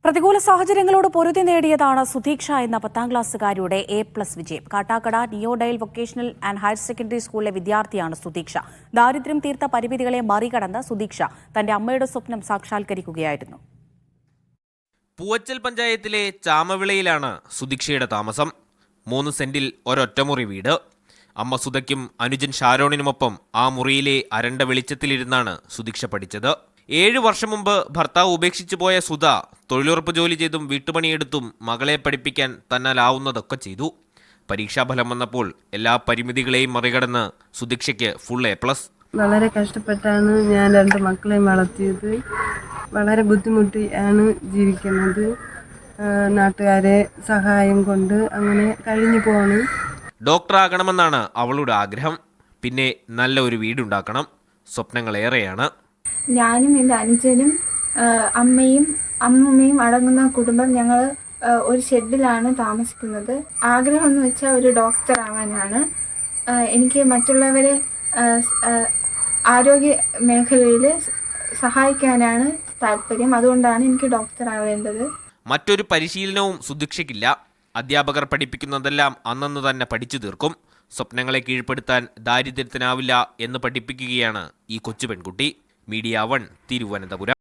പ്രതികൂല സാഹചര്യങ്ങളോട് പൊരുതി നേടിയതാണ് സുധീക്ഷ എന്ന 10ാം ക്ലാസ്സുകാരിയുടെ A+ വിജയം. കാട്ടാക്കട നിയോഡൈൽ വൊക്കേഷണൽ ആൻഡ് ഹയർ സെക്കൻഡറി സ്കൂളിലെ വിദ്യാർത്ഥിയാണ് സുധീക്ഷ. ദാരിദ്ര്യം തീർത്ത പരിമിതികളെ മറികടന്ന് സുധീക്ഷ തന്റെ അമ്മയുടെ സ്വപ്നം സാക്ഷാത്കരിക്കുകയായിരുന്നു. പൂവച്ചൽ പഞ്ചായത്തിലെ ചാമവിളയിലാണ് സുധീക്ഷയുടെ താമസം. 3 സെന്റിൽ ഒരൊറ്റമുറി വീട്. അമ്മ സുധയ്ക്കും അനുജൻ ഷാരോണിനുമൊപ്പം ആ മുറിയിലെ അരണ്ട വെളിച്ചത്തിലിരുന്നാണ് സുധീക്ഷ പഠിച്ചത്. 7 വർഷം മുമ്പ് ഭർത്താവ് ഉപേക്ഷിച്ചു പോയ സുധ തൊഴിലുറപ്പ് ജോലി ചെയ്തും വീട്ടുപണിയെടുത്തും മകളെ പഠിപ്പിക്കാൻ തന്നാലാവുന്നതൊക്കെ ചെയ്തു. പരീക്ഷാഫലം വന്നപ്പോൾ എല്ലാ പരിമിതികളെയും മറികടന്ന് സുധീക്ഷയ്ക്ക് ഫുൾ A+. വളരെ കഷ്ടപ്പെട്ടാണ് ഞാൻ 2 മക്കളെയും വളർത്തിയത്. വളരെ ബുദ്ധിമുട്ടിയാണ് ജീവിക്കുന്നത്. നാട്ടുകാരെ സഹായം കൊണ്ട് അങ്ങനെ കഴിഞ്ഞു പോകണം. ഡോക്ടറാകണമെന്നാണ് അവളുടെ ആഗ്രഹം. പിന്നെ നല്ല ഒരു വീടുണ്ടാക്കണം. സ്വപ്നങ്ങളേറെയാണ്. ഞാനും എൻ്റെ അനുജനും അമ്മയും അമ്മൂമ്മയും അടങ്ങുന്ന കുടുംബം ഞങ്ങൾ ഒരു ഷെഡിലാണ് താമസിക്കുന്നത്. ആഗ്രഹം എന്ന് വെച്ചാൽ ഒരു ഡോക്ടർ ആവാനാണ്. എനിക്ക് മറ്റുള്ളവരെ ആരോഗ്യ മേഖലയിൽ സഹായിക്കാനാണ് താല്പര്യം. അതുകൊണ്ടാണ് എനിക്ക് ഡോക്ടർ ആവേണ്ടത്. മറ്റൊരു പരിശീലനവും സുധീക്ഷയ്ക്കില്ല. അധ്യാപകർ പഠിപ്പിക്കുന്നതെല്ലാം അന്നന്ന് തന്നെ പഠിച്ചു തീർക്കും. സ്വപ്നങ്ങളെ കീഴ്പ്പെടുത്താൻ ദാരിദ്ര്യത്തിനാവില്ല എന്ന് പഠിപ്പിക്കുകയാണ് ഈ കൊച്ചു പെൺകുട്ടി. മീഡിയ 1 തിരുവനന്തപുരം.